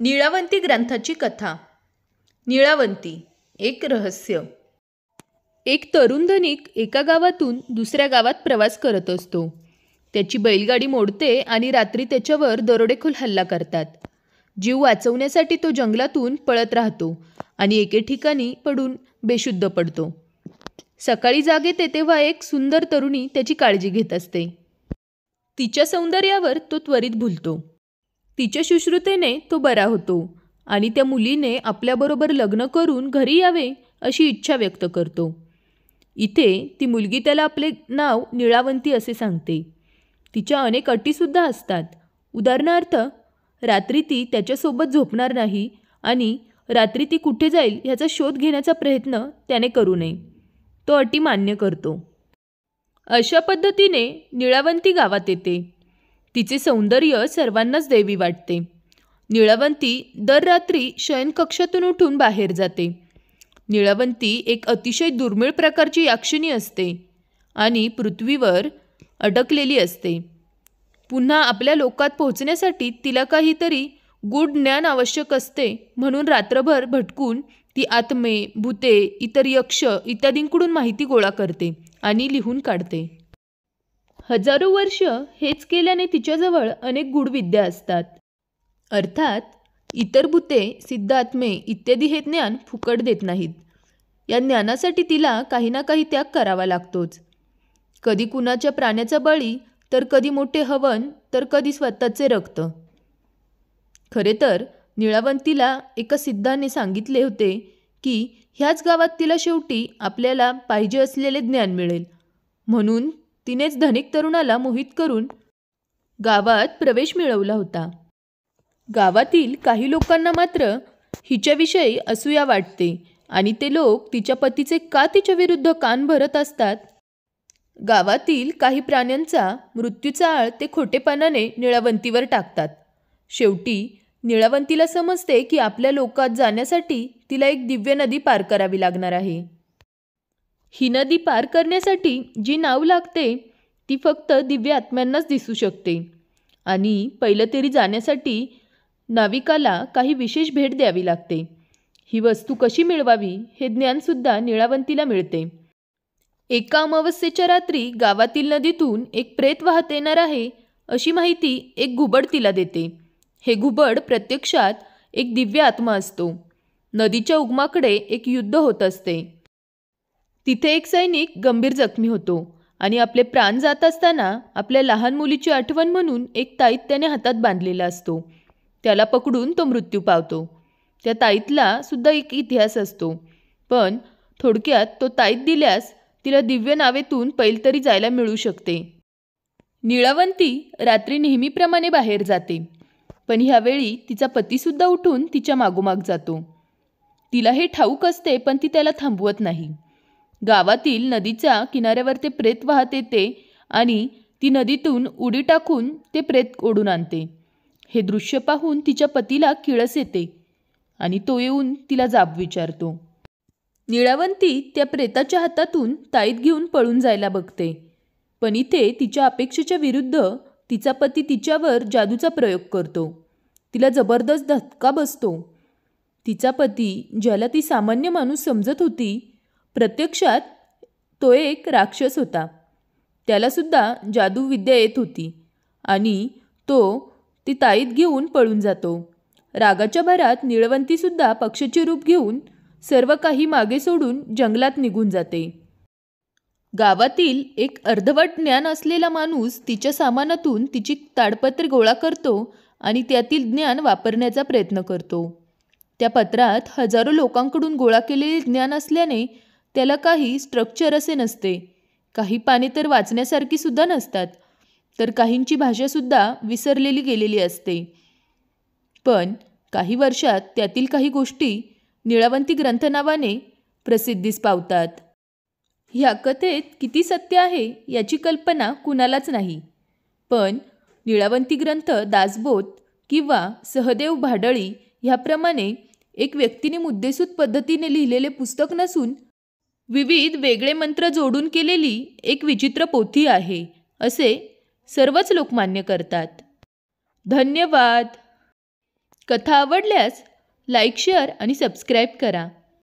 नीळावंती ग्रंथाची कथा. नीळावंती एक रहस्य. एक तरुण धनिक एका गावातून दुसऱ्या गावात प्रवास करत असतो. त्याची बैलगाडी मोडते आणि रात्री त्याच्यावर दरोडेखोर हल्ला करतात. जीव वाचवण्यासाठी तो जंगलातून पळत राहतो आणि एके ठिकाणी पडून बेशुद्ध पडतो. सकाळी जाग येते तेव्हा एक सुंदर तरुणी त्याची काळजी घेत असते. तिच्या सौंदर्यावर तो त्वरित भुलतो. तिच्या शुश्रूतेने तो बरा होतो आणि त्या मुलीने आपल्याबरोबर लग्न करून घरी यावे अशी इच्छा व्यक्त करतो. इथे ती मुलगी त्याला आपले नाव नीळावंती असे सांगते. तिच्या अनेक अटीसुद्धा असतात. उदाहरणार्थ, रात्री ती त्याच्यासोबत झोपणार नाही आणि रात्री ती कुठे जाईल ह्याचा शोध घेण्याचा प्रयत्न त्याने करू नये. तो अटी मान्य करतो. अशा पद्धतीने नीळावंती गावात येते. तिचे सौंदर्य सर्वांनाच दैवी वाटते. नीळावंती दर रात्री शयनकक्षातून उठून बाहेर जाते. नीळावंती एक अतिशय दुर्मिळ प्रकारची याक्षिणी असते आणि पृथ्वीवर अडकलेली असते. पुन्हा आपल्या लोकात पोहोचण्यासाठी तिला काहीतरी गूढ ज्ञान आवश्यक असते, म्हणून रात्रभर भटकून ती आत्मे, भूते, इतर यक्ष इत्यादींकडून माहिती गोळा करते आणि लिहून काढते. हजारो वर्ष हेच केल्याने तिच्याजवळ अनेक गूढ विद्या असतात. अर्थात इतर भूते, सिद्ध आत्मे इत्यादी हे ज्ञान फुकट देत नाहीत. या ज्ञानासाठी तिला काही ना काही त्याग करावा लागतोच. कधी कुणाच्या प्राण्याचा बळी, तर कधी मोठे हवन, तर कधी स्वतःचे रक्त. खरे तर नीळावंतीला एका सिद्धाने सांगितले होते की ह्याच गावात तिला शेवटी आपल्याला पाहिजे असलेले ज्ञान मिळेल. म्हणून तिनेच धनिक तरुणाला मोहित करून गावात प्रवेश मिळवला होता. गावातील काही लोकांना मात्र हिच्याविषयी असूया वाटते आणि ते लोक तिच्या पतीचे का तिच्या विरुद्ध कान भरत असतात. गावातील काही प्राण्यांचा मृत्यूचा आळ ते खोटेपणाने नीळावंतीवर टाकतात. शेवटी नीळावंतीला समजते की आपल्या लोकात जाण्यासाठी तिला एक दिव्य नदी पार करावी लागणार आहे. ही नदी पार करण्यासाठी जी नाव लागते ती फक्त दिव्य आत्म्यांनाच दिसू शकते आणि पहिलं तरी जाण्यासाठी नाविकाला काही विशेष भेट द्यावी लागते. ही वस्तू कशी मिळवावी हे ज्ञानसुद्धा नीळावंतीला मिळते. एका अमावस्येच्या रात्री गावातील नदीतून एक प्रेत वाहत येणार आहे अशी माहिती एक घुबड तिला देते. हे घुबड प्रत्यक्षात एक दिव्य आत्मा असतो. नदीच्या उगमाकडे एक युद्ध होत असते. तिथे एक सैनिक गंभीर जखमी होतो आणि आपले प्राण जात असताना आपल्या लहान मुलीची आठवण म्हणून एक ताईत त्याने हातात बांधलेला असतो. त्याला पकडून तो मृत्यू पावतो. त्या ताईतला सुद्धा एक इतिहास असतो, पण थोडक्यात तो ताईत दिल्यास तिला दिव्य नावेतून पैल तरी जायला मिळू शकते. नीळावंती रात्री नेहमीप्रमाणे बाहेर जाते, पण ह्यावेळी तिचा पतीसुद्धा उठून तिच्या मागोमाग जातो. तिला हे ठाऊक असते, पण ती त्याला थांबवत नाही. गावातील नदीच्या किनाऱ्यावर ते प्रेत वाहत येते आणि ती नदीतून उडी टाकून ते प्रेत ओढून आणते. हे दृश्य पाहून तिच्या पतीला किळस येते आणि तो येऊन तिला जाब विचारतो. नीळावंती त्या प्रेताच्या हातातून ताईत घेऊन पळून जायला बघते, पण इथे तिच्या अपेक्षेच्या विरुद्ध तिचा पती तिच्यावर जादूचा प्रयोग करतो. तिला जबरदस्त धक्का बसतो. तिचा पती, ज्याला ती सामान्य माणूस समजत होती, प्रत्यक्षात तो एक राक्षस होता. त्यालासुद्धा जादूविद्या येत होती आणि तो ती ताईत घेऊन पळून जातो. रागाच्या भरात नीळावंतीसुद्धा पक्षाचे रूप घेऊन सर्व काही मागे सोडून जंगलात निघून जाते. गावातील एक अर्धवट ज्ञान असलेला माणूस तिच्या सामानातून तिची ताडपत्रे गोळा करतो आणि त्यातील ज्ञान वापरण्याचा प्रयत्न करतो. त्या पत्रात हजारो लोकांकडून गोळा केलेले ज्ञान असल्याने त्याला काही स्ट्रक्चर असे नसते. काही पाने तर वाचण्यासारखी सुद्धा नसतात, तर काहींची भाषासुद्धा विसरलेली गेलेली असते. पण काही वर्षात त्यातील काही गोष्टी नीळावंती ग्रंथ नावाने प्रसिद्धीस पावतात. ह्या कथेत किती सत्य आहे याची कल्पना कुणालाच नाही, पण नीळावंती ग्रंथ दासबोध किंवा सहदेव भाडळी ह्याप्रमाणे एक व्यक्तीने मुद्देसूद पद्धतीने लिहिलेले पुस्तक नसून विविध वेगळे मंत्र जोडून केलेली एक विचित्र पोथी आहे असे सर्वच लोक मान्य करतात. धन्यवाद. कथा आवडल्यास लाईक, शेअर आणि सबस्क्राईब करा.